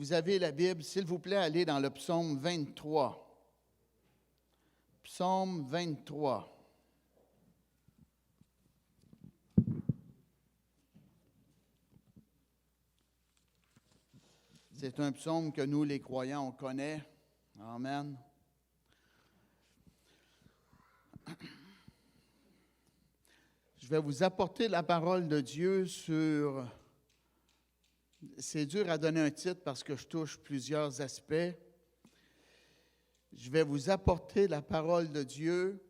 vous avez la Bible, s'il vous plaît, allez dans le psaume 23. Psaume 23. C'est un psaume que nous, les croyants, on connaît. Amen. Je vais vous apporter la parole de Dieu sur... C'est dur à donner un titre parce que je touche plusieurs aspects. Je vais vous apporter la parole de Dieu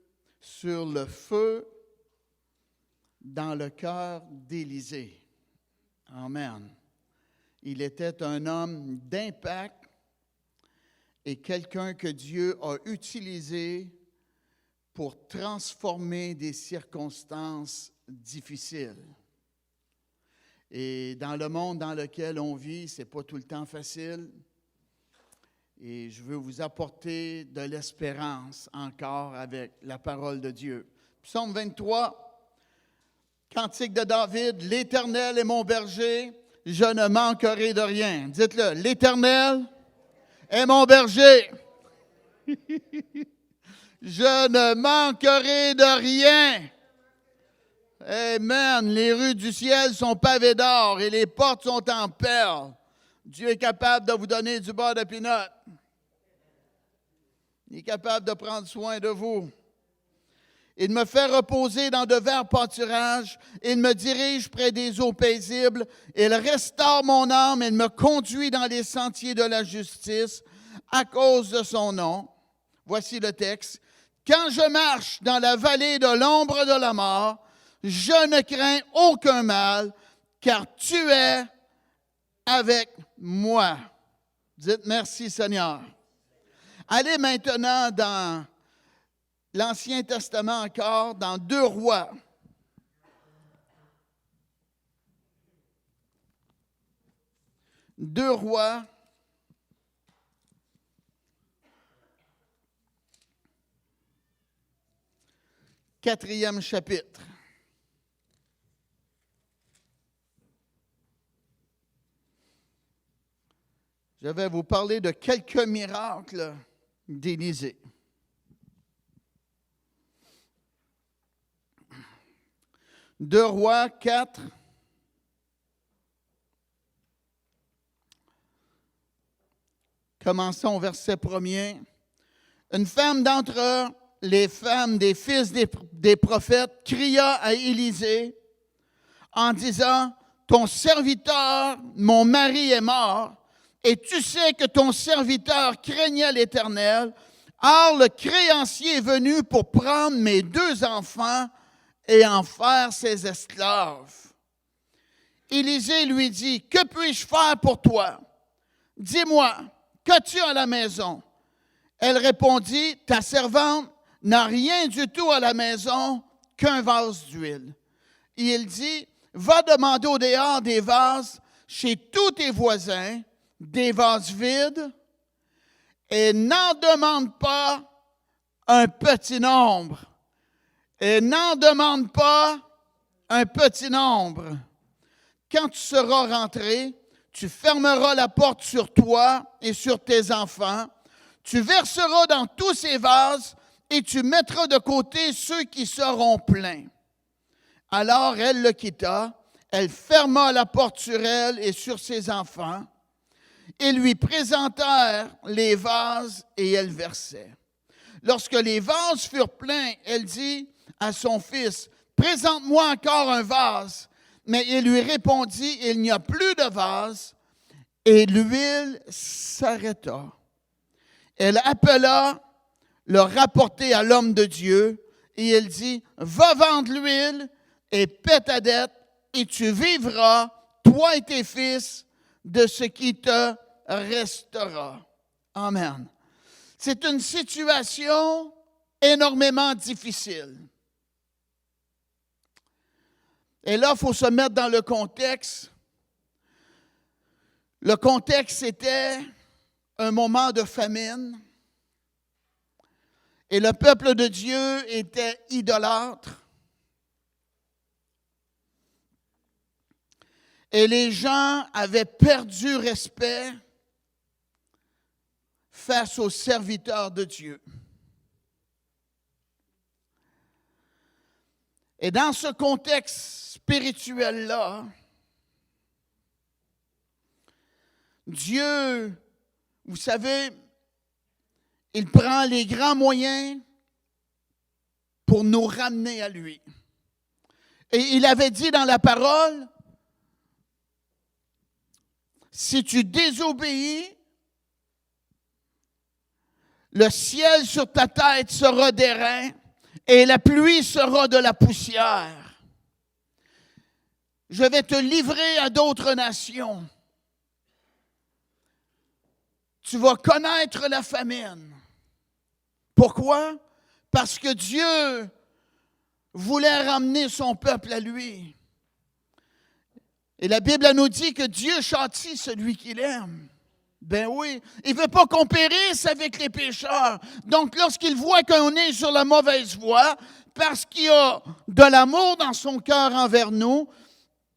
sur le feu dans le cœur d'Élisée. Amen. Il était un homme d'impact et quelqu'un que Dieu a utilisé pour transformer des circonstances difficiles. Et dans le monde dans lequel on vit, ce n'est pas tout le temps facile. Et je veux vous apporter de l'espérance encore avec la parole de Dieu. Psaume 23, cantique de David, « L'Éternel est mon berger, je ne manquerai de rien. » Dites-le, « L'Éternel est mon berger. » Je ne manquerai de rien. Amen. Les rues du ciel sont pavées d'or et les portes sont en perles. Dieu est capable de vous donner du beurre de pinot. Il est capable de prendre soin de vous. Il me fait reposer dans de verts pâturages. Il me dirige près des eaux paisibles. Il restaure mon âme. Il me conduit dans les sentiers de la justice à cause de son nom. Voici le texte. Quand je marche dans la vallée de l'ombre de la mort, je ne crains aucun mal, car tu es avec moi. Dites merci Seigneur. Allez maintenant dans l'Ancien Testament encore, dans 2 Rois. Deux Rois. Quatrième chapitre. Je vais vous parler de quelques miracles d'Élisée. Deux Rois 4. Commençons au verset 1er. Une femme d'entre les femmes des fils des prophètes cria à Élisée en disant, « Ton serviteur, mon mari est mort, et tu sais que ton serviteur craignait l'Éternel. Or, le créancier est venu pour prendre mes 2 enfants et en faire ses esclaves. » Élisée lui dit, « Que puis-je faire pour toi? Dis-moi, qu'as-tu à la maison? » Elle répondit, « Ta servante n'a rien du tout à la maison qu'un vase d'huile. » Et il dit, « Va demander au dehors des vases chez tous tes voisins, des vases vides, et n'en demande pas un petit nombre. » Et n'en demande pas un petit nombre. Quand tu seras rentré, tu fermeras la porte sur toi et sur tes enfants. Tu verseras dans tous ces vases et tu mettras de côté ceux qui seront pleins. Alors elle le quitta. Elle ferma la porte sur elle et sur ses enfants. Ils lui présentèrent les vases et elle versait. Lorsque les vases furent pleins, elle dit à son fils, « Présente-moi encore un vase. » Mais il lui répondit, « Il n'y a plus de vase. » Et l'huile s'arrêta. Elle appela le rapporter à l'homme de Dieu et elle dit, « Va vendre l'huile et paie ta dette et tu vivras, toi et tes fils, de ce qui te restera. » Amen. C'est une situation énormément difficile. Et là, il faut se mettre dans le contexte. Le contexte, c'était un moment de famine. Et le peuple de Dieu était idolâtre. Et les gens avaient perdu respect face aux serviteurs de Dieu. Et dans ce contexte spirituel-là, Dieu, vous savez, il prend les grands moyens pour nous ramener à lui. Et il avait dit dans la parole, si tu désobéis, le ciel sur ta tête sera d'airain et la pluie sera de la poussière. Je vais te livrer à d'autres nations. Tu vas connaître la famine. Pourquoi? Parce que Dieu voulait ramener son peuple à lui. Et la Bible nous dit que Dieu châtie celui qu'il aime. Ben oui, il ne veut pas qu'on périsse avec les pécheurs. Donc, lorsqu'il voit qu'on est sur la mauvaise voie, parce qu'il y a de l'amour dans son cœur envers nous,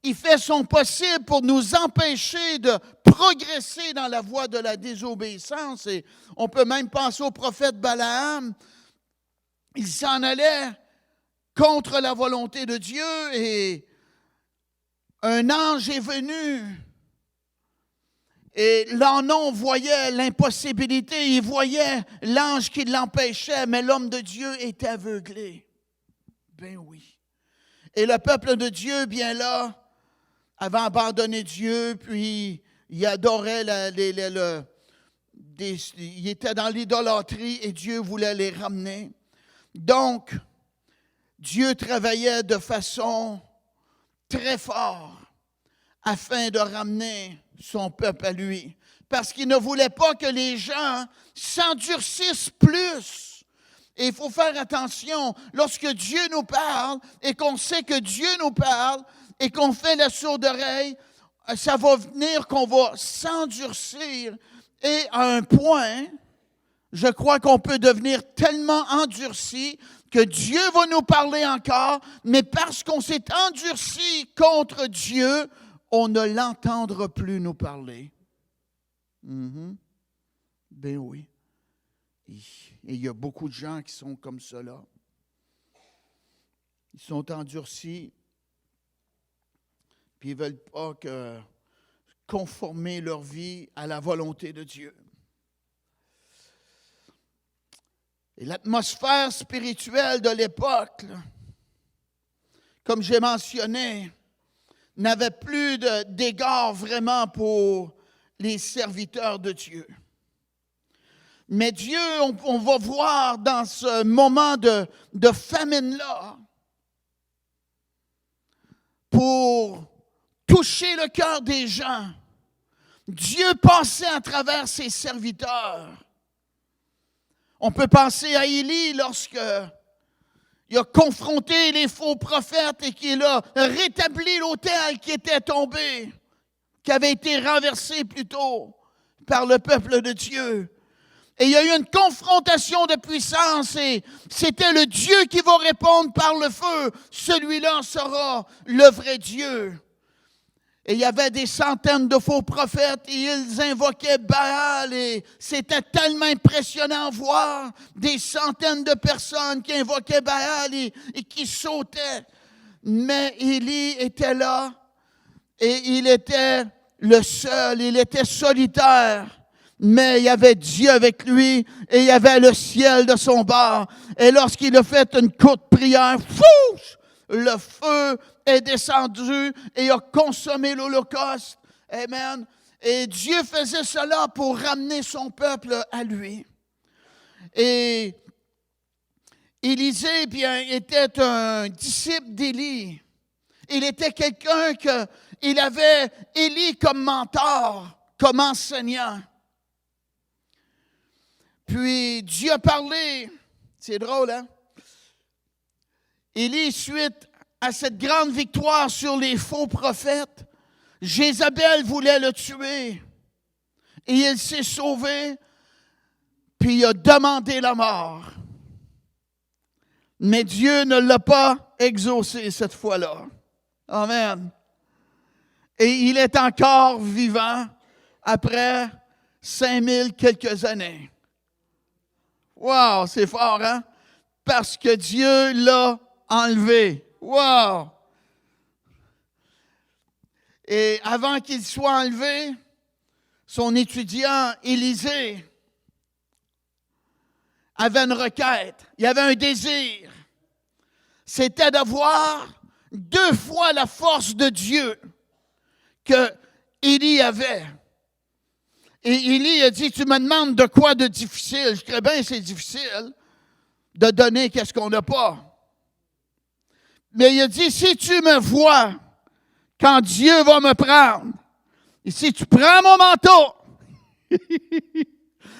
il fait son possible pour nous empêcher de progresser dans la voie de la désobéissance. Et on peut même penser au prophète Balaam. Il s'en allait contre la volonté de Dieu et un ange est venu. Et l'Anon voyait l'impossibilité, il voyait l'ange qui l'empêchait, mais l'homme de Dieu était aveuglé. Ben oui. Et le peuple de Dieu, bien là, avait abandonné Dieu, puis il adorait, il était dans l'idolâtrie et Dieu voulait les ramener. Donc, Dieu travaillait de façon très forte afin de ramener son peuple à lui. Parce qu'il ne voulait pas que les gens s'endurcissent plus. Et il faut faire attention, lorsque Dieu nous parle et qu'on sait que Dieu nous parle et qu'on fait la sourde oreille, ça va venir qu'on va s'endurcir. Et à un point, je crois qu'on peut devenir tellement endurci que Dieu va nous parler encore, mais parce qu'on s'est endurci contre Dieu, on ne l'entendra plus nous parler. Ben oui. Et il y a beaucoup de gens qui sont comme cela. Ils sont endurcis, puis ils ne veulent pas conformer leur vie à la volonté de Dieu. Et l'atmosphère spirituelle de l'époque, là, comme j'ai mentionné, n'avait plus d'égard vraiment pour les serviteurs de Dieu. Mais Dieu, on va voir dans ce moment de famine-là, pour toucher le cœur des gens, Dieu passait à travers ses serviteurs. On peut penser à Élie lorsque il a confronté les faux prophètes et qu'il a rétabli l'autel qui était tombé, qui avait été renversé plus tôt par le peuple de Dieu. Et il y a eu une confrontation de puissance et c'était le Dieu qui va répondre par le feu. Celui-là sera le vrai Dieu. Et il y avait des centaines de faux prophètes et ils invoquaient Baal et c'était tellement impressionnant de voir des centaines de personnes qui invoquaient Baal et qui sautaient. Mais Élie était là et il était le seul, il était solitaire. Mais il y avait Dieu avec lui et il y avait le ciel de son bord. Et lorsqu'il a fait une courte prière, fouch, le feu est descendu et a consommé l'Holocauste. Amen. Et Dieu faisait cela pour ramener son peuple à lui. Et Élisée, bien, était un disciple d'Élie. Il était quelqu'un il avait Élie comme mentor, comme enseignant. Puis Dieu a parlé, c'est drôle, hein? Élie, suite à cette grande victoire sur les faux prophètes, Jézabel voulait le tuer. Et il s'est sauvé, puis il a demandé la mort. Mais Dieu ne l'a pas exaucé cette fois-là. Amen. Et il est encore vivant après 5000 quelques années. Wow, c'est fort, hein? Parce que Dieu l'a enlevé. Wow! Et avant qu'il soit enlevé, son étudiant Élisée avait une requête. Il avait un désir. C'était d'avoir 2 fois la force de Dieu que Élie avait. Et Élie a dit, tu me demandes de quoi de difficile? Je dirais bien, c'est difficile de donner qu'est-ce qu'on n'a pas. Mais il a dit, si tu me vois quand Dieu va me prendre, et si tu prends mon manteau,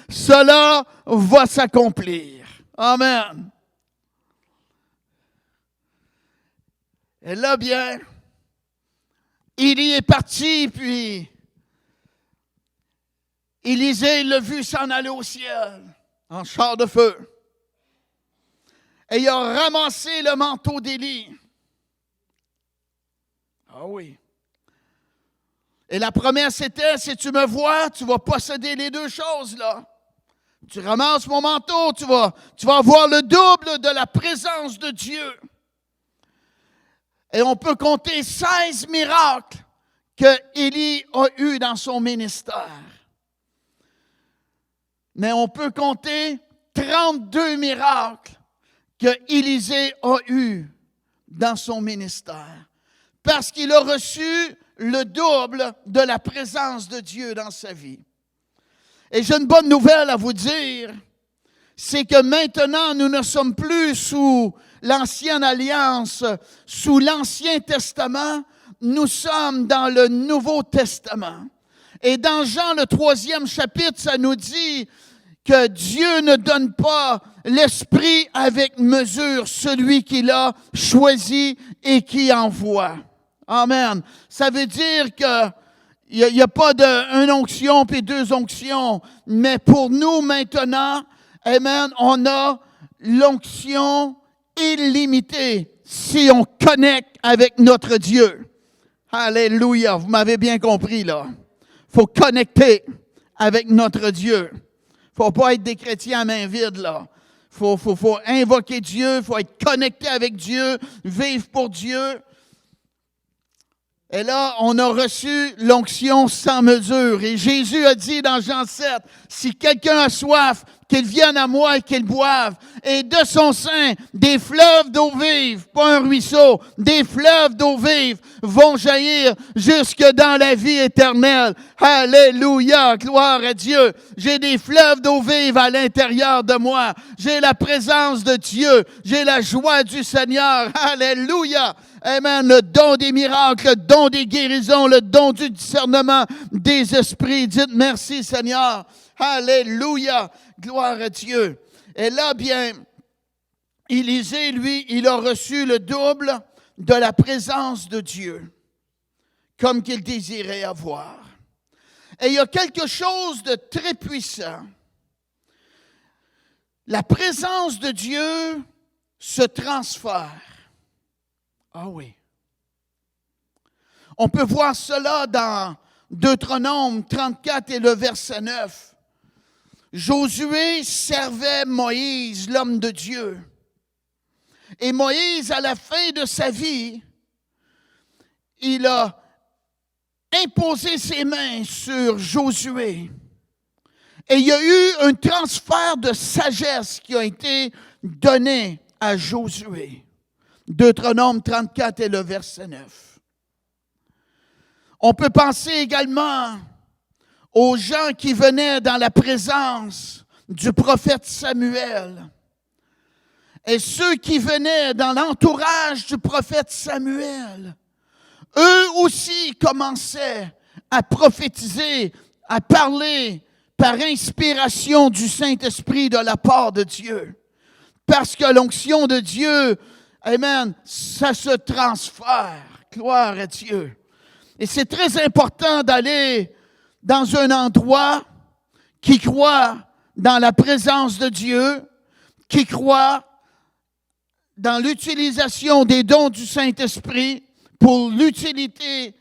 cela va s'accomplir. Amen. Et là, bien, Élie est parti, puis Élisée l'a vu s'en aller au ciel, en char de feu. Et il a ramassé le manteau d'Élie. Ah oui. Et la promesse c'était, si tu me vois, tu vas posséder les 2 choses, là. Tu ramasses mon manteau, tu vas avoir le double de la présence de Dieu. Et on peut compter 16 miracles que Élie a eus dans son ministère. Mais on peut compter 32 miracles que Élisée a eus dans son ministère. Parce qu'il a reçu le double de la présence de Dieu dans sa vie. Et j'ai une bonne nouvelle à vous dire, c'est que maintenant, nous ne sommes plus sous l'ancienne alliance, sous l'Ancien Testament, nous sommes dans le Nouveau Testament. Et dans Jean, le 3e chapitre, ça nous dit que Dieu ne donne pas l'Esprit avec mesure, celui qu'il a choisi et qui envoie. Amen. Ça veut dire que il n'y a pas une onction puis 2 onctions, mais pour nous maintenant, amen, on a l'onction illimitée si on connecte avec notre Dieu. Alléluia, vous m'avez bien compris là. Il faut connecter avec notre Dieu. Il ne faut pas être des chrétiens à main vide là. Il faut invoquer Dieu, il faut être connecté avec Dieu, vivre pour Dieu. Et là, on a reçu l'onction sans mesure. Et Jésus a dit dans Jean 7, si quelqu'un a soif, qu'il vienne à moi et qu'il boive. Et de son sein, des fleuves d'eau vive, pas un ruisseau, des fleuves d'eau vive vont jaillir jusque dans la vie éternelle. Alléluia, gloire à Dieu. J'ai des fleuves d'eau vive à l'intérieur de moi. J'ai la présence de Dieu. J'ai la joie du Seigneur. Alléluia. Amen. Le don des miracles, le don des guérisons, le don du discernement des esprits. Dites merci, Seigneur. Alléluia. Gloire à Dieu. Et là, bien, Élisée, lui, il a reçu le double de la présence de Dieu, comme qu'il désirait avoir. Et il y a quelque chose de très puissant. La présence de Dieu se transfère. Ah oui. On peut voir cela dans Deutéronome 34 et le verset 9. Josué servait Moïse, l'homme de Dieu. Et Moïse, à la fin de sa vie, il a imposé ses mains sur Josué. Et il y a eu un transfert de sagesse qui a été donné à Josué. Deutéronome 34 et le verset 9. On peut penser également aux gens qui venaient dans la présence du prophète Samuel. Et ceux qui venaient dans l'entourage du prophète Samuel, eux aussi commençaient à prophétiser, à parler par inspiration du Saint-Esprit de la part de Dieu. Parce que l'onction de Dieu, amen, ça se transfère. Gloire à Dieu. Et c'est très important d'aller dans un endroit qui croit dans la présence de Dieu, qui croit dans l'utilisation des dons du Saint-Esprit pour l'utilité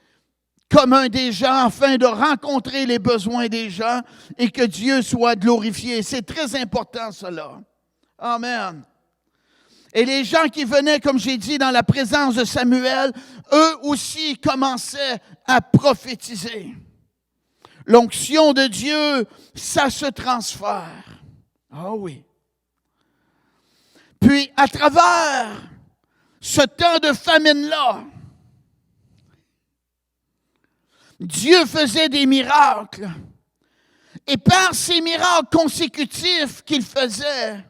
commune des gens afin de rencontrer les besoins des gens et que Dieu soit glorifié. C'est très important cela. Amen. Et les gens qui venaient, comme j'ai dit, dans la présence de Samuel, eux aussi commençaient à prophétiser. L'onction de Dieu, ça se transfère. Ah oui. Puis, à travers ce temps de famine-là, Dieu faisait des miracles. Et par ces miracles consécutifs qu'il faisait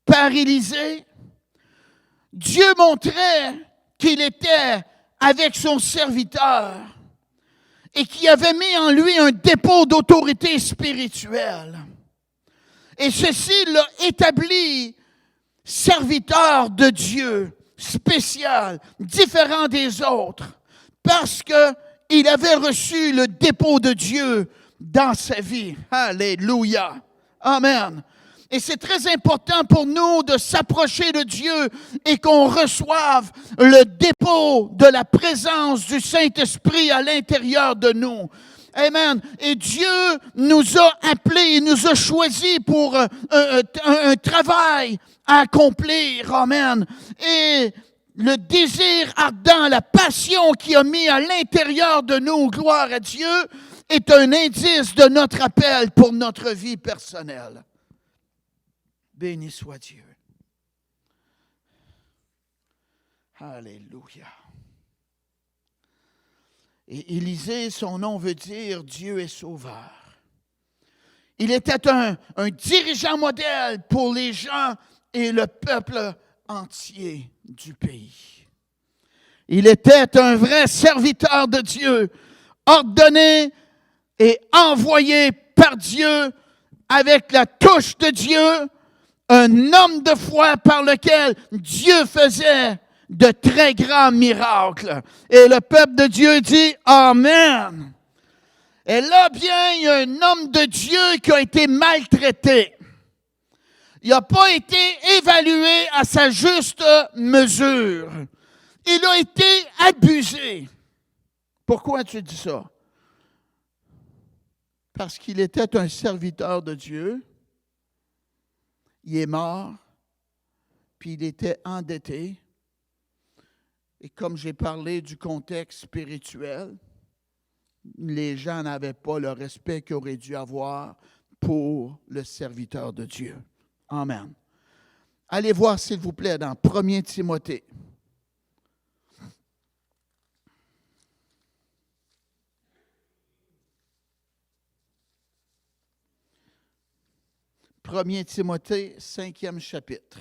par Élisée, Dieu montrait qu'il était avec son serviteur et qu'il avait mis en lui un dépôt d'autorité spirituelle. Et ceci l'a établi serviteur de Dieu, spécial, différent des autres, parce qu'il avait reçu le dépôt de Dieu dans sa vie. Alléluia. Amen. Et c'est très important pour nous de s'approcher de Dieu et qu'on reçoive le dépôt de la présence du Saint-Esprit à l'intérieur de nous. Amen. Et Dieu nous a appelés, il nous a choisis pour un travail à accomplir. Amen. Et le désir ardent, la passion qu'il a mis à l'intérieur de nous, gloire à Dieu, est un indice de notre appel pour notre vie personnelle. Béni soit Dieu. Alléluia. Et Élisée, son nom veut dire Dieu est sauveur. Il était un dirigeant modèle pour les gens et le peuple entier du pays. Il était un vrai serviteur de Dieu, ordonné et envoyé par Dieu avec la touche de Dieu, un homme de foi par lequel Dieu faisait de très grands miracles. Et le peuple de Dieu dit Amen. Et là, bien, il y a un homme de Dieu qui a été maltraité. Il n'a pas été évalué à sa juste mesure. Il a été abusé. Pourquoi tu dis ça? Parce qu'il était un serviteur de Dieu. Il est mort, puis il était endetté. Et comme j'ai parlé du contexte spirituel, les gens n'avaient pas le respect qu'ils auraient dû avoir pour le serviteur de Dieu. Amen. Allez voir, s'il vous plaît, dans 1 Timothée. Premier Timothée, 5e chapitre.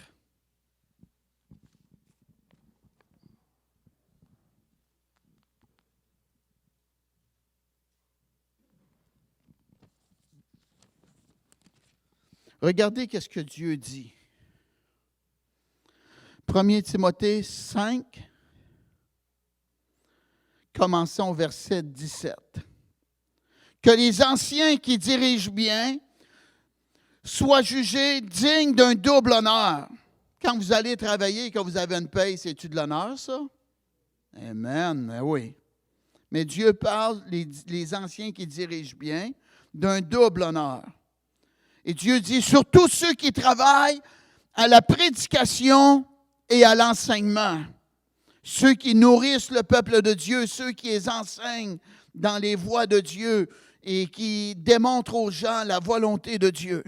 Regardez qu'est-ce que Dieu dit. 1 Timothée 5, commençons au verset 17. Que les anciens qui dirigent bien soient jugés dignes d'un double honneur. Quand vous allez travailler et que vous avez une paye, c'est-tu de l'honneur, ça? Amen, ben oui. Mais Dieu parle, les anciens qui dirigent bien, d'un double honneur. Et Dieu dit, surtout ceux qui travaillent à la prédication et à l'enseignement, ceux qui nourrissent le peuple de Dieu, ceux qui les enseignent dans les voies de Dieu et qui démontrent aux gens la volonté de Dieu.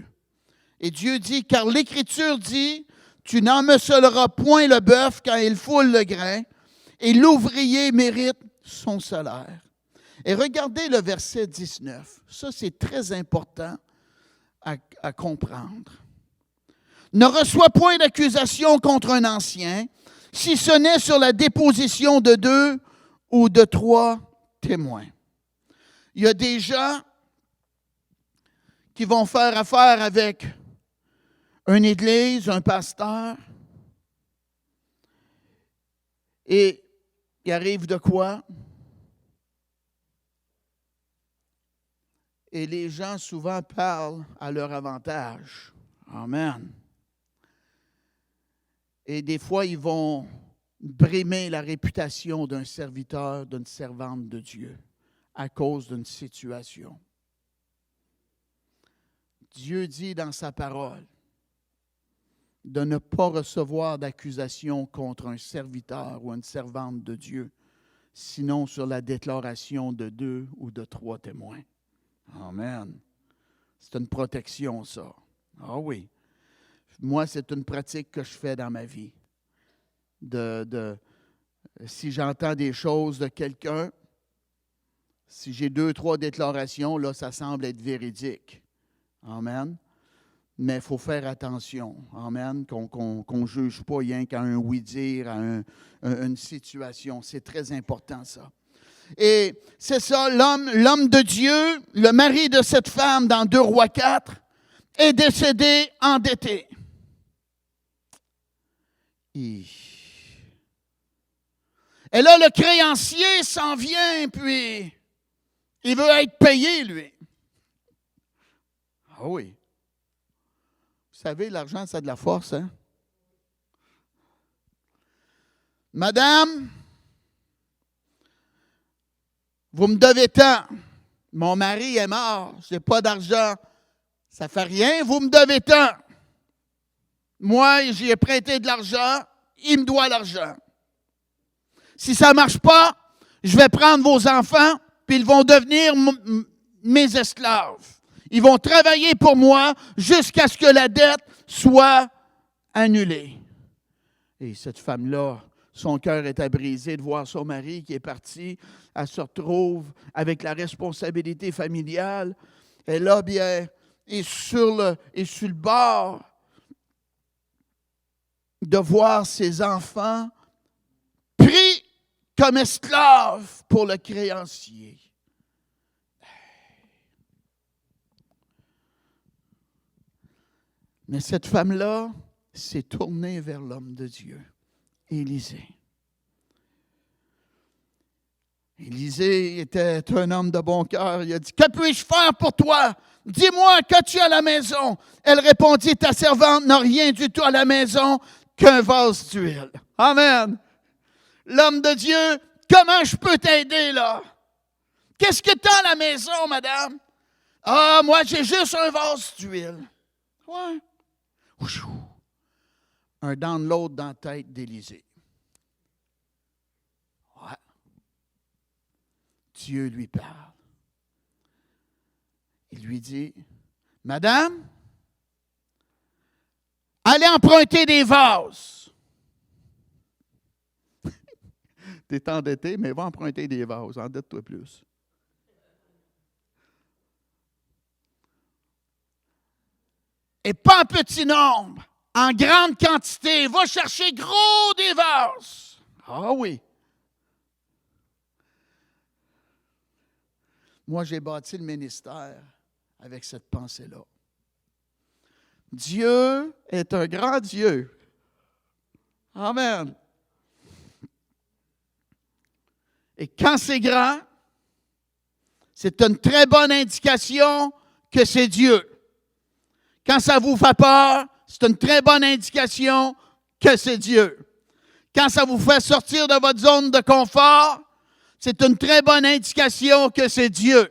Et Dieu dit, car l'Écriture dit, tu n'emmeceleras point le bœuf quand il foule le grain, et l'ouvrier mérite son salaire. Et regardez le verset 19. Ça, c'est très important à comprendre. Ne reçois point d'accusation contre un ancien, si ce n'est sur la déposition de 2 ou de 3 témoins. Il y a des gens qui vont faire affaire avec une église, un pasteur, et il arrive de quoi? Et les gens souvent parlent à leur avantage. Amen. Et des fois, ils vont brimer la réputation d'un serviteur, d'une servante de Dieu à cause d'une situation. Dieu dit dans sa parole, de ne pas recevoir d'accusation contre un serviteur ou une servante de Dieu, sinon sur la déclaration de 2 ou de 3 témoins. Amen. C'est une protection, ça. Ah oui. Moi, c'est une pratique que je fais dans ma vie. Si j'entends des choses de quelqu'un, si j'ai 2, 3 déclarations, là, ça semble être véridique. Amen. Mais il faut faire attention. Amen. Qu'on ne juge pas rien qu'à un oui-dire, à une situation. C'est très important, ça. Et c'est ça, l'homme de Dieu, le mari de cette femme dans 2 Rois 4, est décédé endetté. Et là, le créancier s'en vient, puis il veut être payé, lui. Ah oui. Vous savez, l'argent, ça a de la force, hein? Madame, vous me devez tant. Mon mari est mort, je n'ai pas d'argent. Ça ne fait rien, vous me devez tant. Moi, j'y ai prêté de l'argent, il me doit l'argent. Si ça ne marche pas, je vais prendre vos enfants, puis ils vont devenir mes esclaves. Ils vont travailler pour moi jusqu'à ce que la dette soit annulée. Et cette femme-là, son cœur était brisé de voir son mari qui est parti. Elle se retrouve avec la responsabilité familiale. Elle là, bien, est sur le bord de voir ses enfants pris comme esclaves pour le créancier. Mais cette femme-là s'est tournée vers l'homme de Dieu, Élisée. Élisée était un homme de bon cœur. Il a dit, « Que puis-je faire pour toi? Dis-moi, qu'as-tu à la maison? » Elle répondit, « Ta servante n'a rien du tout à la maison qu'un vase d'huile. » Amen. L'homme de Dieu, comment je peux t'aider là? Qu'est-ce que tu as à la maison, madame? Ah, moi, j'ai juste un vase d'huile. Ouais. Un download dans la tête d'Élisée. Ouais. Dieu lui parle. Il lui dit, « Madame, allez emprunter des vases. » Tu es endetté, mais va emprunter des vases. Endette-toi plus. Et pas en petit nombre, en grande quantité. Va chercher gros des vases. Ah oui. Moi, j'ai bâti le ministère avec cette pensée-là. Dieu est un grand Dieu. Amen. Et quand c'est grand, c'est une très bonne indication que c'est Dieu. Quand ça vous fait peur, c'est une très bonne indication que c'est Dieu. Quand ça vous fait sortir de votre zone de confort, c'est une très bonne indication que c'est Dieu.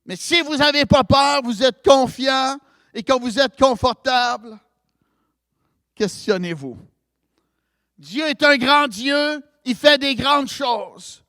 Mais si vous n'avez pas peur, vous êtes confiant et que vous êtes confortable, questionnez-vous. Dieu est un grand Dieu, il fait des grandes choses.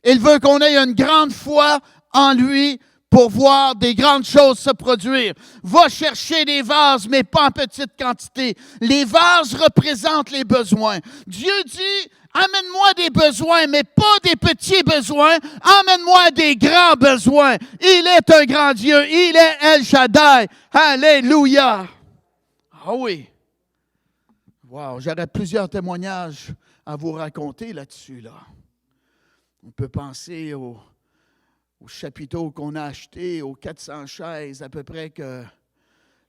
Il veut qu'on ait une grande foi en lui pour voir des grandes choses se produire. Va chercher des vases, mais pas en petite quantité. Les vases représentent les besoins. Dieu dit, amène-moi des besoins, mais pas des petits besoins. Amène-moi des grands besoins. Il est un grand Dieu. Il est El Shaddai. Alléluia. Ah oui. Wow, j'aurais plusieurs témoignages à vous raconter là-dessus, là. On peut penser au chapiteau qu'on a acheté, aux 400 chaises à peu près que,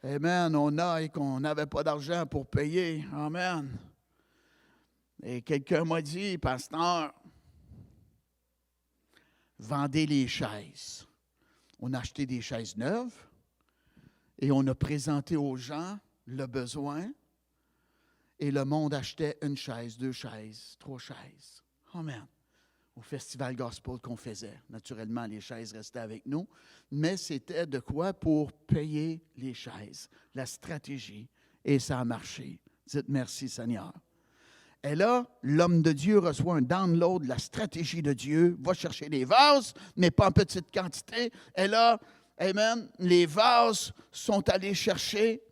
amen, on a et qu'on n'avait pas d'argent pour payer. Amen. Et quelqu'un m'a dit, pasteur, vendez les chaises. On a acheté des chaises neuves et on a présenté aux gens le besoin et le monde achetait une chaise, 2 chaises, 3 chaises. Amen. Au festival gospel qu'on faisait. Naturellement, les chaises restaient avec nous, mais c'était de quoi pour payer les chaises, la stratégie et ça a marché. Dites merci, Seigneur. Et là, l'homme de Dieu reçoit un download de la stratégie de Dieu, va chercher des vases, mais pas en petite quantité. Et là, amen, les vases sont allés chercher.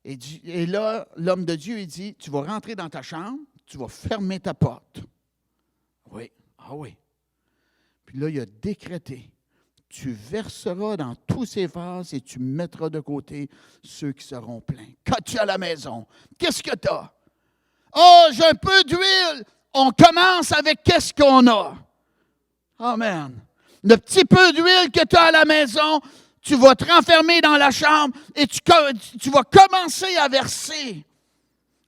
Et là, l'homme de Dieu, il dit, tu vas rentrer dans ta chambre, tu vas fermer ta porte. Oui, ah oui. Puis là, il a décrété, tu verseras dans tous ces vases et tu mettras de côté ceux qui seront pleins. Qu'as-tu à la maison? Qu'est-ce que tu as? Oh, j'ai un peu d'huile. On commence avec qu'est-ce qu'on a. Amen. Le petit peu d'huile que tu as à la maison, tu vas te renfermer dans la chambre et tu vas commencer à verser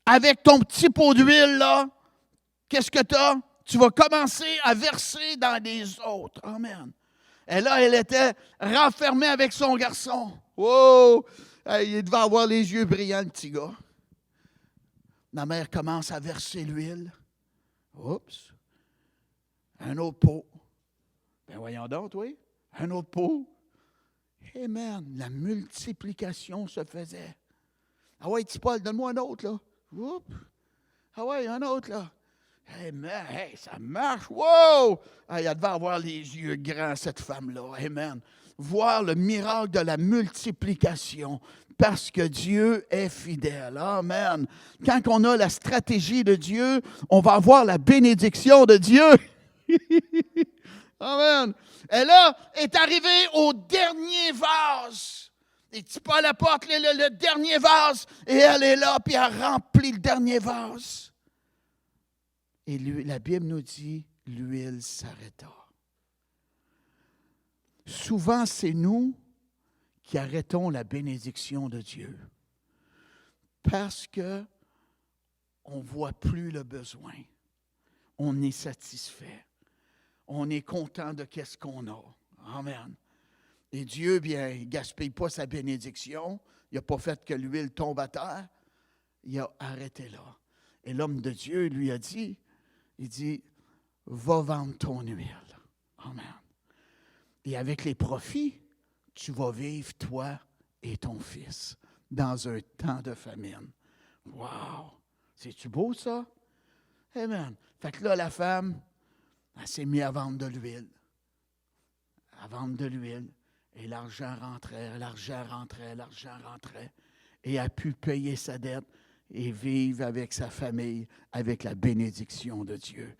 avec ton petit pot d'huile, là. Qu'est-ce que tu as? Tu vas commencer à verser dans les autres. Amen. Et là, elle était renfermée avec son garçon. Wow! Il devait avoir les yeux brillants, le petit gars. La mère commence à verser l'huile. Oups! Un autre pot. Ben voyons donc, oui. Un autre pot. Amen. La multiplication se faisait. Ah ouais, petit Paul, donne-moi un autre, là. Oups! Ah ouais, un autre, là. Amen. Hey, ça marche. Wow! Elle devait avoir les yeux grands, cette femme-là. Amen. Voir le miracle de la multiplication parce que Dieu est fidèle. Amen. Quand on a la stratégie de Dieu, on va avoir la bénédiction de Dieu. Amen. Et là, est arrivé au dernier vase. Et tu pas à la porte, le dernier vase. Et elle est là, puis elle remplit le dernier vase. Et la Bible nous dit, l'huile s'arrêta. Souvent, c'est nous qui arrêtons la bénédiction de Dieu parce qu'on ne voit plus le besoin. On est satisfait. On est content de ce qu'on a. Amen. Et Dieu, bien, il ne gaspille pas sa bénédiction. Il n'a pas fait que l'huile tombe à terre. Il a arrêté là. Et l'homme de Dieu lui a dit, il dit, va vendre ton huile. Amen. Et avec les profits, tu vas vivre, toi et ton fils, dans un temps de famine. Wow! C'est-tu beau, ça? Amen. Fait que là, la femme, elle s'est mise à vendre de l'huile. À vendre de l'huile. Et l'argent rentrait. Et elle a pu payer sa dette et vivre avec sa famille, avec la bénédiction de Dieu.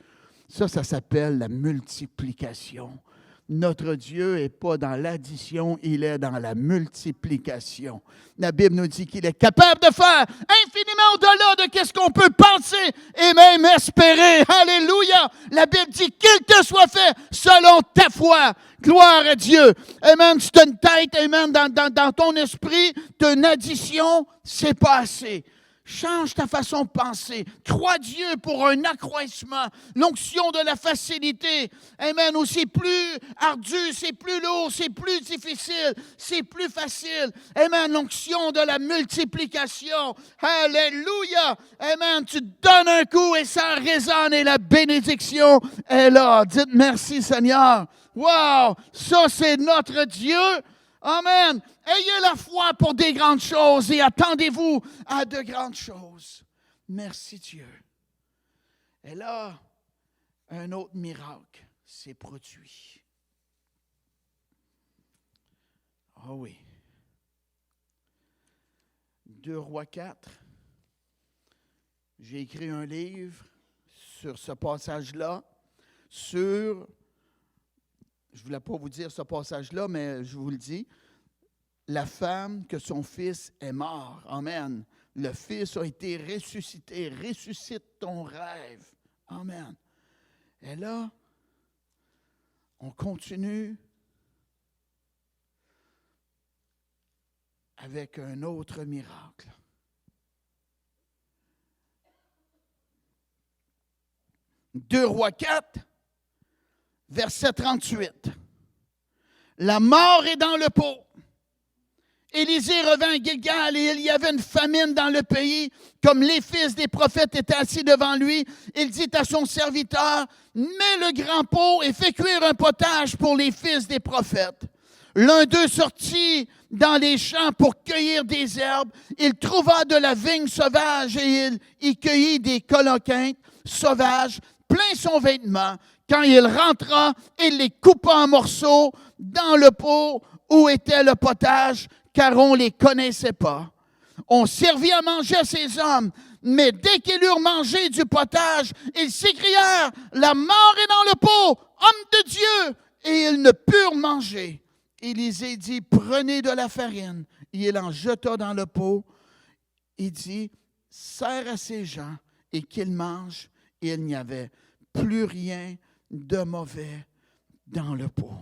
Ça s'appelle la multiplication. Notre Dieu n'est pas dans l'addition, il est dans la multiplication. La Bible nous dit qu'il est capable de faire infiniment au-delà de ce qu'on peut penser et même espérer. Alléluia! La Bible dit qu'il te soit fait selon ta foi. Gloire à Dieu. Amen. Si tu as une tête, amen, dans ton esprit, tu as une addition, c'est pas assez. Change ta façon de penser. Crois Dieu pour un accroissement. L'onction de la facilité. Amen. Ou c'est plus ardu, c'est plus lourd, c'est plus difficile, c'est plus facile. Amen. L'onction de la multiplication. Alléluia. Amen. Tu donnes un coup et ça résonne et la bénédiction est là. Dites merci Seigneur. Wow. Ça c'est notre Dieu. Amen. Ayez la foi pour des grandes choses et attendez-vous à de grandes choses. Merci Dieu. Et là, un autre miracle s'est produit. Ah oui. 2 Rois 4. J'ai écrit un livre sur ce passage-là, je ne voulais pas vous dire ce passage-là, mais je vous le dis. La femme que son fils est mort. Amen. Le fils a été ressuscité. Ressuscite ton rêve. Amen. Et là, on continue avec un autre miracle. Deux Rois 4, verset 38. La mort est dans le pot. Élisée revint à Gilgal et il y avait une famine dans le pays. Comme les fils des prophètes étaient assis devant lui, il dit à son serviteur, « Mets le grand pot et fais cuire un potage pour les fils des prophètes. » L'un d'eux sortit dans les champs pour cueillir des herbes. Il trouva de la vigne sauvage et il y cueillit des coloquintes sauvages, plein son vêtement. Quand il rentra, il les coupa en morceaux dans le pot où était le potage, car on ne les connaissait pas. On servit à manger à ces hommes, mais dès qu'ils eurent mangé du potage, ils s'écrièrent, « La mort est dans le pot, homme de Dieu !» Et ils ne purent manger. Élisée dit, « Prenez de la farine. » Et il en jeta dans le pot. Il dit, « Sers à ces gens et qu'ils mangent. » Et il n'y avait plus rien de mauvais dans le pot.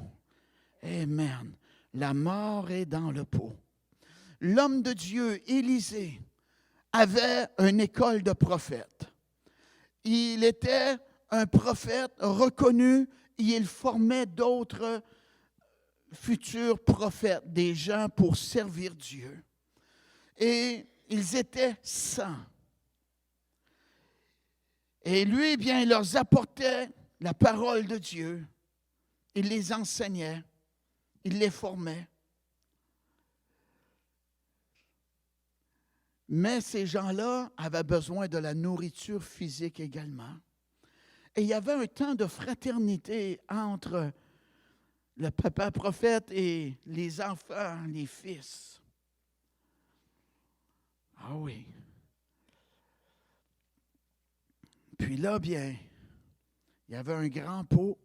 Amen. La mort est dans le pot. L'homme de Dieu, Élisée, avait une école de prophètes. Il était un prophète reconnu et il formait d'autres futurs prophètes, des gens pour servir Dieu. Et ils étaient 100. Et lui, bien, il leur apportait la parole de Dieu. Il les enseignait. Il les formait. Mais ces gens-là avaient besoin de la nourriture physique également. Et il y avait un temps de fraternité entre le papa prophète et les enfants, les fils. Ah oui. Puis là, bien, il y avait un grand pot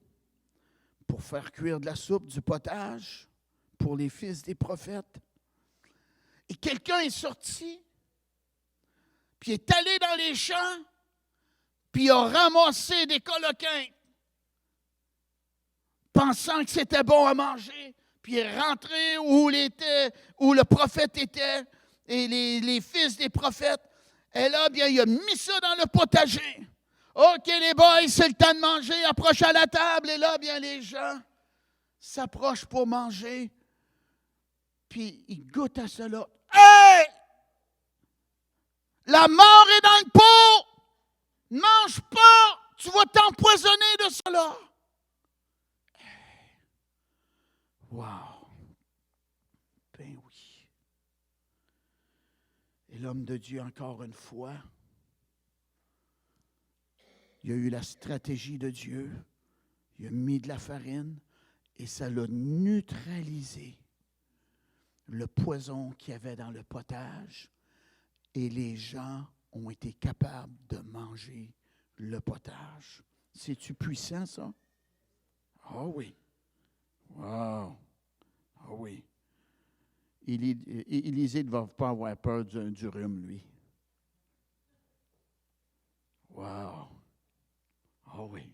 pour faire cuire de la soupe, du potage, pour les fils des prophètes. Et quelqu'un est sorti, puis est allé dans les champs, puis il a ramassé des coloquins, pensant que c'était bon à manger, puis il est rentré où le prophète était, et les fils des prophètes. Et là, bien, il a mis ça dans le potager. OK, les boys, c'est le temps de manger, approche à la table. Et là, bien, les gens s'approchent pour manger, puis ils goûtent à cela. Hey! La mort est dans le pot! Ne mange pas! Tu vas t'empoisonner de cela! Hey. Wow! Ben oui. Et l'homme de Dieu, encore une fois, il a eu la stratégie de Dieu, il a mis de la farine et ça l'a neutralisé le poison qu'il y avait dans le potage et les gens ont été capables de manger le potage. C'est-tu puissant, ça? Ah oui. Wow. Ah oui. Élisée ne va pas avoir peur du rhume, lui. Wow. Ah oui.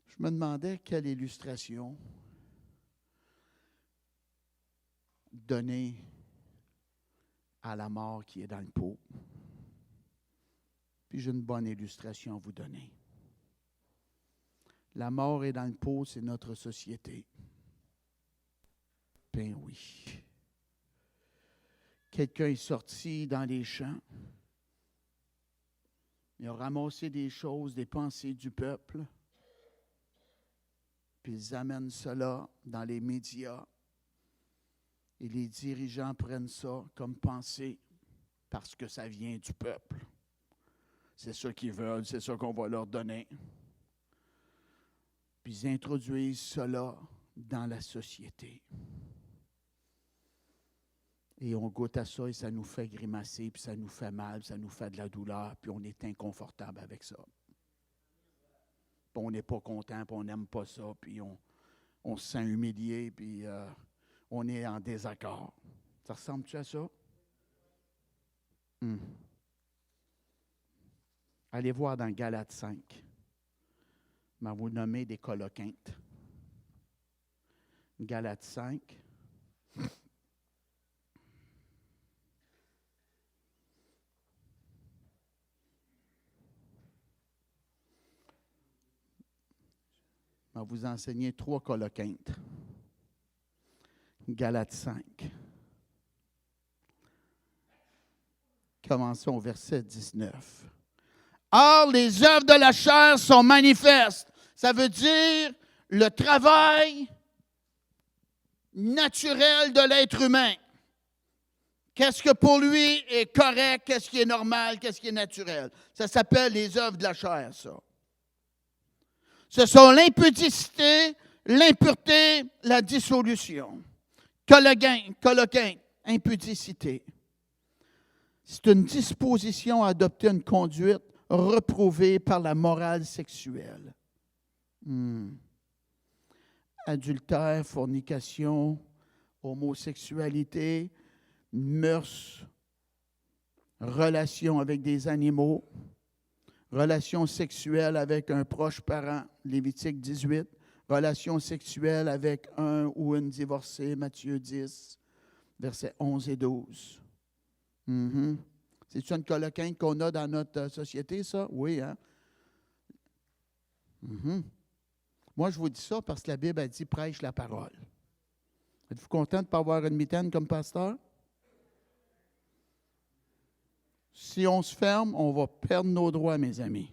Je me demandais quelle illustration donner à la mort qui est dans le pot. Puis j'ai une bonne illustration à vous donner. La mort est dans le pot, c'est notre société. Ben oui. Quelqu'un est sorti dans les champs. Il a ramassé des choses, des pensées du peuple. Puis ils amènent cela dans les médias. Et les dirigeants prennent ça comme pensée parce que ça vient du peuple. C'est ça qu'ils veulent, c'est ça qu'on va leur donner. Puis ils introduisent cela dans la société. Et on goûte à ça et ça nous fait grimacer, puis ça nous fait mal, ça nous fait de la douleur, puis on est inconfortable avec ça. Puis on n'est pas content, puis on n'aime pas ça, puis on se sent humilié, puis on est en désaccord. Ça ressemble-tu à ça? Allez voir dans Galates 5. Je vais vous nommer des coloquintes. Galates 5. Je vais vous enseigner 3 coloquintes. Galates 5. Commençons au verset 19. Or, les œuvres de la chair sont manifestes. Ça veut dire le travail naturelles de l'être humain. Qu'est-ce que pour lui est correct, qu'est-ce qui est normal, qu'est-ce qui est naturel. Ça s'appelle les œuvres de la chair, ça. Ce sont l'impudicité, l'impureté, la dissolution. Coloquin, impudicité. C'est une disposition à adopter une conduite reprouvée par la morale sexuelle. Adultère, fornication, homosexualité, mœurs, relations avec des animaux, relations sexuelles avec un proche parent, Lévitique 18, relations sexuelles avec un ou une divorcée, Matthieu 10, versets 11 et 12. C'est-tu une coloquinte qu'on a dans notre société, ça? Oui, hein? Moi, je vous dis ça parce que la Bible a dit « prêche la parole ». Êtes-vous content de ne pas avoir une mitaine comme pasteur? Si on se ferme, on va perdre nos droits, mes amis.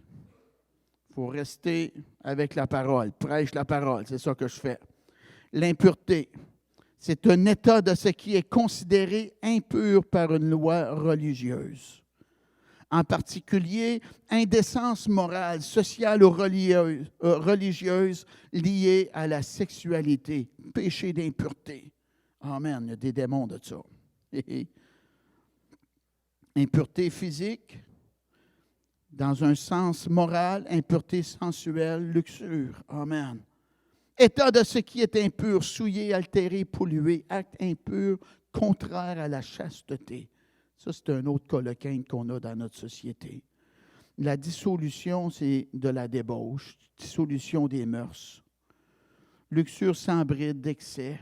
Il faut rester avec la parole. Prêche la parole, c'est ça que je fais. L'impureté, c'est un état de ce qui est considéré impur par une loi religieuse. En particulier, indécence morale, sociale ou religieuse liée à la sexualité, péché d'impureté. Amen, il y a des démons de ça. Impureté physique, dans un sens moral, impureté sensuelle, luxure. Amen. État de ce qui est impur, souillé, altéré, pollué, acte impur, contraire à la chasteté. Ça, c'est un autre coloquinte qu'on a dans notre société. La dissolution, c'est de la débauche, dissolution des mœurs. Luxure sans bride, d'excès,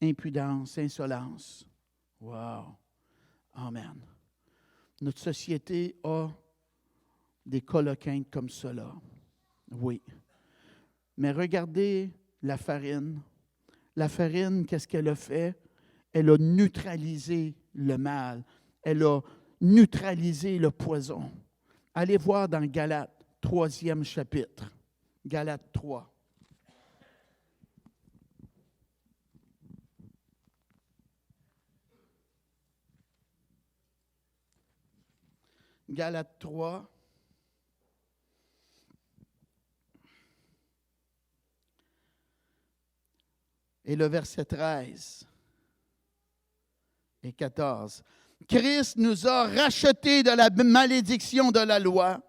impudence, insolence. Wow! Amen. Notre société a des coloquintes comme cela. Oui. Mais regardez la farine. La farine, qu'est-ce qu'elle a fait? Elle a neutralisé le mal. Elle a neutralisé le poison. Allez voir dans Galates, 3e chapitre. Galates 3. Galates 3. Et le verset 13 et 14. Christ nous a rachetés de la malédiction de la loi,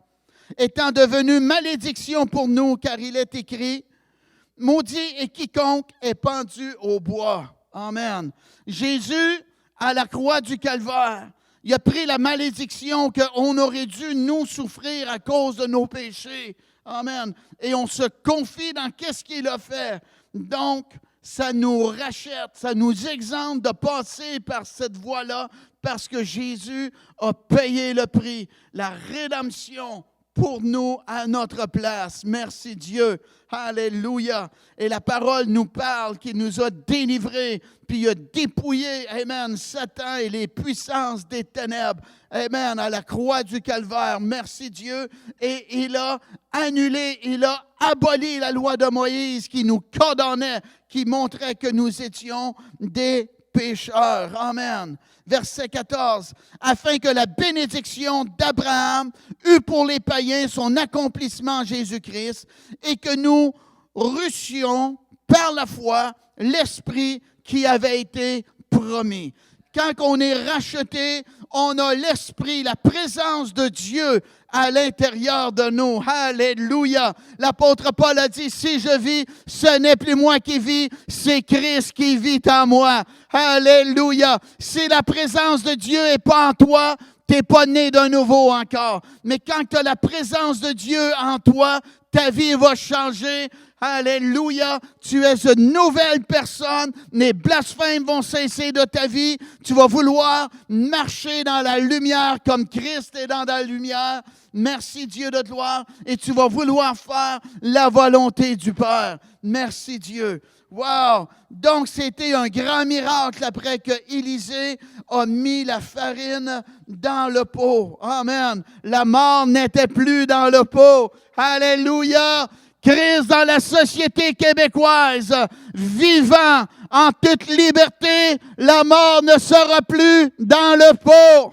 étant devenu malédiction pour nous, car il est écrit, « Maudit est quiconque est pendu au bois. » Amen. Jésus, à la croix du Calvaire, il a pris la malédiction qu'on aurait dû nous souffrir à cause de nos péchés. Amen. Et on se confie dans qu'est-ce qu'il a fait. Donc, ça nous rachète, ça nous exempte de passer par cette voie-là parce que Jésus a payé le prix, la rédemption pour nous à notre place. Merci Dieu. Alléluia. Et la parole nous parle qu'il nous a délivrés, puis il a dépouillé, amen, Satan et les puissances des ténèbres, amen, à la croix du Calvaire. Merci Dieu. Et il a annulé, il a aboli la loi de Moïse qui nous condamnait, qui montrait que nous étions des pécheurs. Amen. Verset 14. Afin que la bénédiction d'Abraham eût pour les païens son accomplissement en Jésus-Christ et que nous reçuions par la foi l'Esprit qui avait été promis. Quand on est racheté, on a l'Esprit, la présence de Dieu à l'intérieur de nous. Alléluia. L'apôtre Paul a dit, si je vis, ce n'est plus moi qui vis, c'est Christ qui vit en moi. Alléluia. Si la présence de Dieu n'est pas en toi, tu n'es pas né de nouveau encore. Mais quand tu as la présence de Dieu en toi, ta vie va changer. Alléluia. Tu es une nouvelle personne. Les blasphèmes vont cesser de ta vie. Tu vas vouloir marcher dans la lumière comme Christ est dans la lumière. Merci Dieu de gloire. Et tu vas vouloir faire la volonté du Père. Merci Dieu. Wow! Donc, c'était un grand miracle après que Élisée a mis la farine dans le pot. Amen. La mort n'était plus dans le pot. Alléluia! Christ dans la société québécoise, vivant en toute liberté, la mort ne sera plus dans le pot.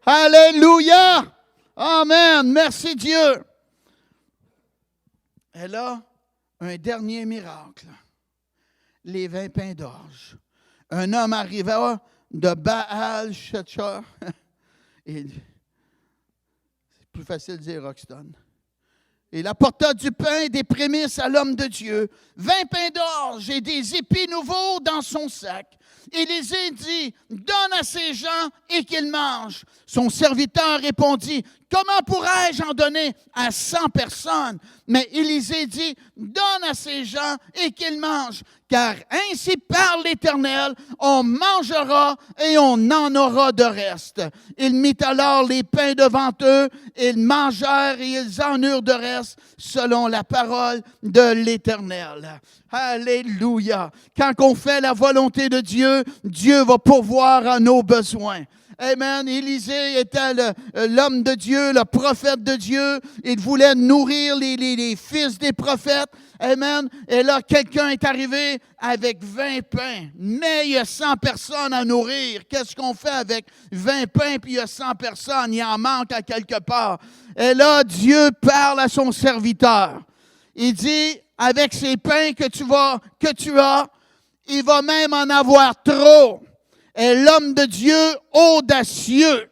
Alléluia! Amen! Merci Dieu! Et là, un dernier miracle. Les 20 pains d'orge. Un homme arriva de Baal-Shechar. Et c'est plus facile de dire Roxton. Il apporta du pain et des prémices à l'homme de Dieu, 20 pains d'orge et des épis nouveaux dans son sac. Élisée dit, donne à ces gens et qu'ils mangent. Son serviteur répondit, comment pourrais-je en donner à 100 personnes? Mais Élisée dit, donne à ces gens et qu'ils mangent. Car ainsi parle l'Éternel, on mangera et on en aura de reste. Il mit alors les pains devant eux, ils mangèrent et ils en eurent de reste, selon la parole de l'Éternel. Alléluia! Quand on fait la volonté de Dieu, Dieu va pourvoir à nos besoins. Amen. Élisée était l'homme de Dieu, le prophète de Dieu. Il voulait nourrir les fils des prophètes. Amen. Et là, quelqu'un est arrivé avec 20 pains. Mais il y a 100 personnes à nourrir. Qu'est-ce qu'on fait avec 20 pains puis il y a 100 personnes? Il en manque à quelque part. Et là, Dieu parle à son serviteur. Il dit, avec ces pains que tu as, il va même en avoir trop. Et l'homme de Dieu, audacieux,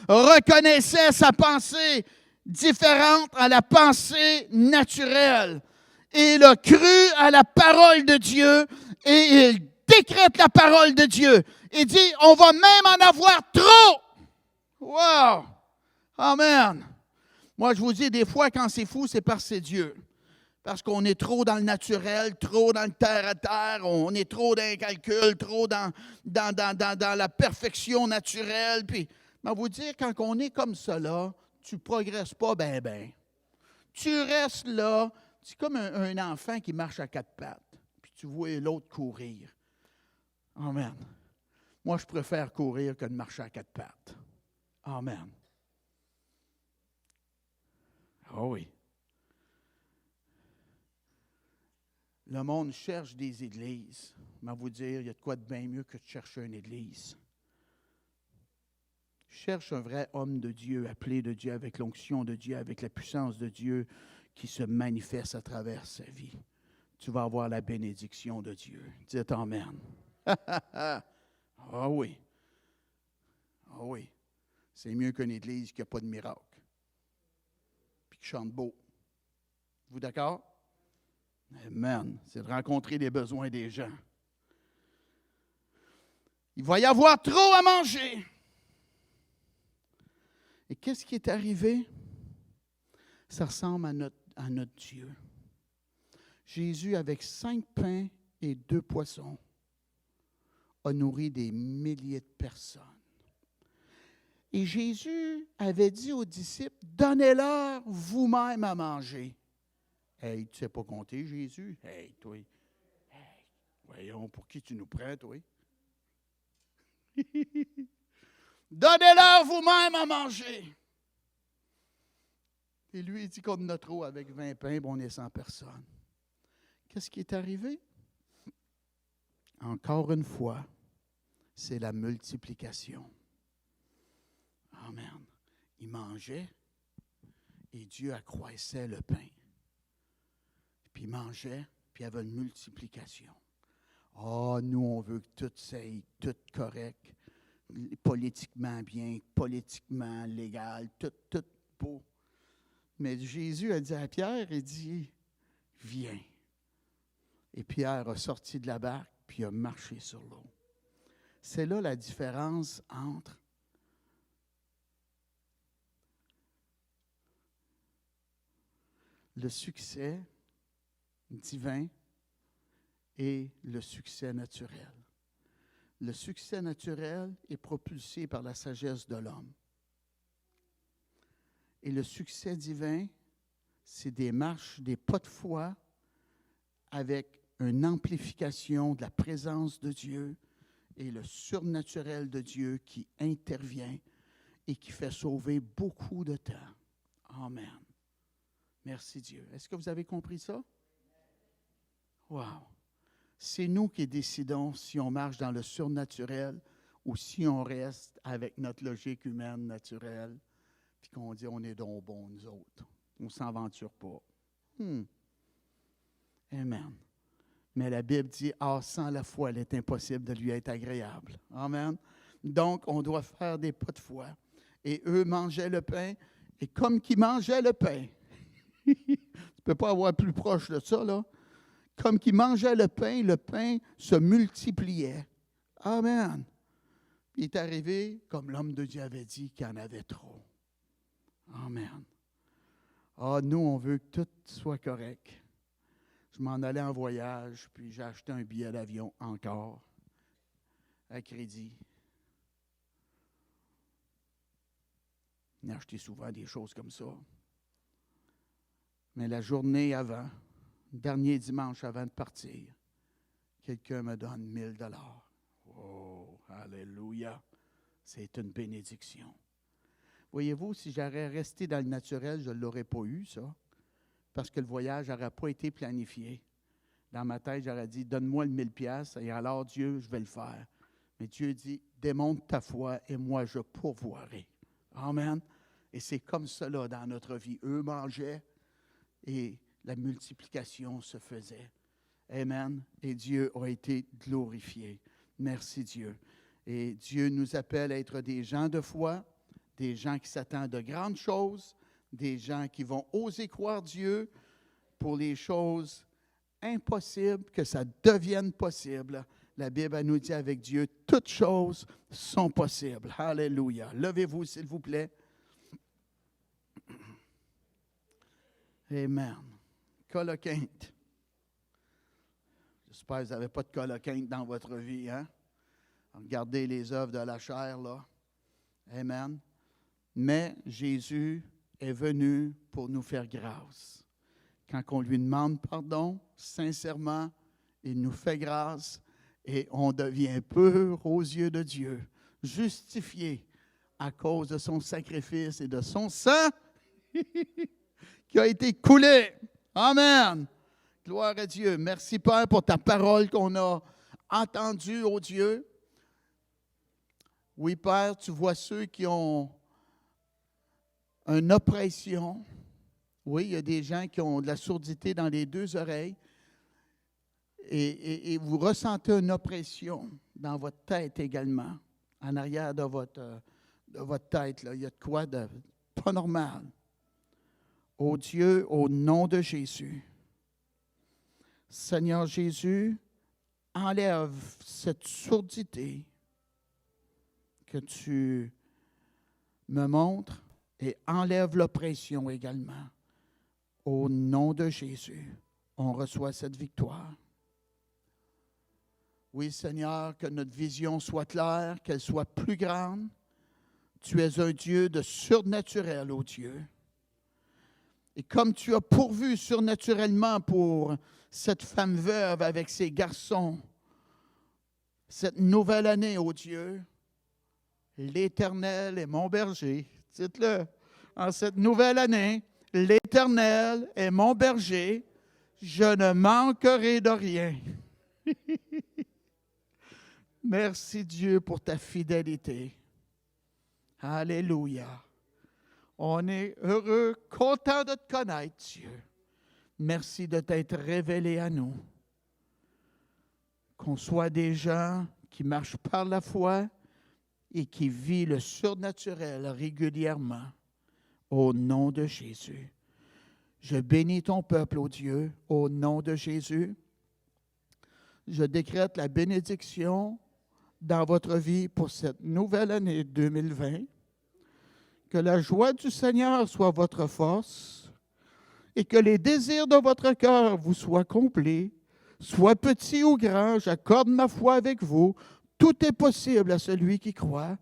reconnaissait sa pensée différente à la pensée naturelle. Il a cru à la parole de Dieu et il décrète la parole de Dieu. Il dit, on va même en avoir trop. Wow! Amen! Moi, je vous dis, des fois, quand c'est fou, c'est parce que c'est Dieu. Parce qu'on est trop dans le naturel, trop dans le terre-à-terre, on est trop dans les calculs, trop dans la perfection naturelle. Puis, je vais vous dire, quand on est comme ça, là, tu ne progresses pas ben. Tu restes là, c'est comme un enfant qui marche à quatre pattes, puis tu vois l'autre courir. Amen. Moi, je préfère courir que de marcher à quatre pattes. Amen. Oh oui. Le monde cherche des églises. Je vais vous dire, il y a de quoi de bien mieux que de chercher une église. Cherche un vrai homme de Dieu, appelé de Dieu, avec l'onction de Dieu, avec la puissance de Dieu qui se manifeste à travers sa vie. Tu vas avoir la bénédiction de Dieu. Dites Amen. Ah oui. Ah oui. C'est mieux qu'une église qui n'a pas de miracle. Puis qui chante beau. Vous d'accord? Amen. C'est de rencontrer les besoins des gens. Il va y avoir trop à manger. Et qu'est-ce qui est arrivé? Ça ressemble à notre Dieu. Jésus, avec 5 pains et 2 poissons, a nourri des milliers de personnes. Et Jésus avait dit aux disciples, donnez-leur vous-même à manger. Hey, tu ne sais pas compter, Jésus? Hey, toi. Hey, voyons, pour qui tu nous prends, toi? Donnez-leur vous-même à manger. Et lui, il dit qu'on en a trop avec 20 pains, on est 100 personnes. Qu'est-ce qui est arrivé? Encore une fois, c'est la multiplication. Amen. Il mangeait et Dieu accroissait le pain. Puis il mangeait, puis il y avait une multiplication. Ah, nous, on veut que tout soit tout correct, politiquement bien, politiquement légal, tout beau. Mais Jésus a dit à Pierre, il dit, viens. Et Pierre a sorti de la barque, puis a marché sur l'eau. C'est là la différence entre le succès divin et le succès naturel. Le succès naturel est propulsé par la sagesse de l'homme. Et le succès divin, c'est des marches, des pas de foi avec une amplification de la présence de Dieu et le surnaturel de Dieu qui intervient et qui fait sauver beaucoup de temps. Amen. Merci Dieu. Est-ce que vous avez compris ça? Wow! C'est nous qui décidons si on marche dans le surnaturel ou si on reste avec notre logique humaine naturelle, puis qu'on dit on est donc bons, nous autres. On ne s'aventure pas. Amen. Mais la Bible dit, sans la foi, il est impossible de lui être agréable. Amen. Donc, on doit faire des pas de foi. Et eux mangeaient le pain, et comme qu'ils mangeaient le pain, tu ne peux pas avoir plus proche de ça, là. Comme qu'ils mangeaient le pain se multipliait. Amen. Il est arrivé, comme l'homme de Dieu avait dit, qu'il y en avait trop. Amen. Nous, on veut que tout soit correct. Je m'en allais en voyage, puis j'ai acheté un billet d'avion encore, à crédit. J'ai acheté souvent des choses comme ça. Mais la journée avant, le dernier dimanche avant de partir, quelqu'un me donne 1 000 $. Oh, alléluia! C'est une bénédiction. Voyez-vous, si j'aurais resté dans le naturel, je ne l'aurais pas eu, ça. Parce que le voyage n'aurait pas été planifié. Dans ma tête, j'aurais dit, donne-moi le 1 000 $ et alors Dieu, je vais le faire. Mais Dieu dit, démontre ta foi et moi, je pourvoirai. Amen. Et c'est comme cela dans notre vie. Eux mangeaient et la multiplication se faisait. Amen. Et Dieu a été glorifié. Merci Dieu. Et Dieu nous appelle à être des gens de foi, des gens qui s'attendent de grandes choses, des gens qui vont oser croire Dieu pour les choses impossibles, que ça devienne possible. La Bible elle nous dit avec Dieu, toutes choses sont possibles. Alléluia. Levez-vous, s'il vous plaît. Amen. Coloquinte. J'espère que vous n'avez pas de coloquinte dans votre vie, hein? Regardez les œuvres de la chair, là. Amen. Mais Jésus est venu pour nous faire grâce. Quand on lui demande pardon, sincèrement, il nous fait grâce et on devient pur aux yeux de Dieu, justifié à cause de son sacrifice et de son sang qui a été coulé. Amen. Gloire à Dieu. Merci, Père, pour ta parole qu'on a entendue, ô Dieu. Oui, Père, tu vois ceux qui ont une oppression. Oui, il y a des gens qui ont de la surdité dans les 2 oreilles. Et vous ressentez une oppression dans votre tête également. En arrière de votre tête, là, il y a de quoi de pas normal. Ô Dieu, au nom de Jésus, Seigneur Jésus, enlève cette surdité que tu me montres et enlève l'oppression également. Au nom de Jésus, on reçoit cette victoire. Oui, Seigneur, que notre vision soit claire, qu'elle soit plus grande. Tu es un Dieu de surnaturel, ô Dieu. Et comme tu as pourvu surnaturellement pour cette femme veuve avec ses garçons, cette nouvelle année, ô Dieu, l'Éternel est mon berger. Dites-le, en cette nouvelle année, l'Éternel est mon berger, je ne manquerai de rien. Merci Dieu pour ta fidélité. Alléluia. On est heureux, content de te connaître, Dieu. Merci de t'être révélé à nous. Qu'on soit des gens qui marchent par la foi et qui vivent le surnaturel régulièrement. Au nom de Jésus. Je bénis ton peuple, ô Dieu, au nom de Jésus. Je décrète la bénédiction dans votre vie pour cette nouvelle année 2020. Que la joie du Seigneur soit votre force et que les désirs de votre cœur vous soient complets, soit petits ou grands, j'accorde ma foi avec vous. Tout est possible à celui qui croit.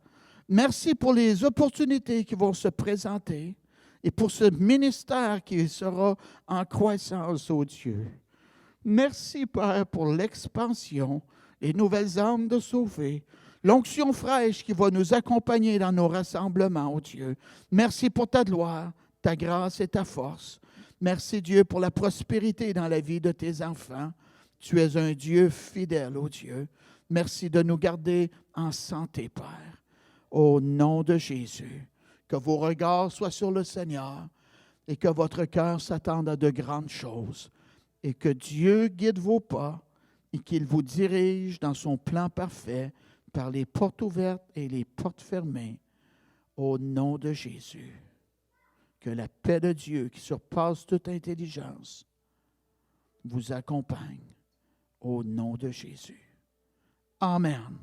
Merci pour les opportunités qui vont se présenter et pour ce ministère qui sera en croissance, ô Dieu. Merci, Père, pour l'expansion, les nouvelles âmes de sauver, l'onction fraîche qui va nous accompagner dans nos rassemblements, ô Dieu. Merci pour ta gloire, ta grâce et ta force. Merci Dieu pour la prospérité dans la vie de tes enfants. Tu es un Dieu fidèle, ô Dieu. Merci de nous garder en santé, Père. Au nom de Jésus, que vos regards soient sur le Seigneur et que votre cœur s'attende à de grandes choses et que Dieu guide vos pas et qu'il vous dirige dans son plan parfait par les portes ouvertes et les portes fermées. Au nom de Jésus, que la paix de Dieu qui surpasse toute intelligence vous accompagne. Au nom de Jésus. Amen.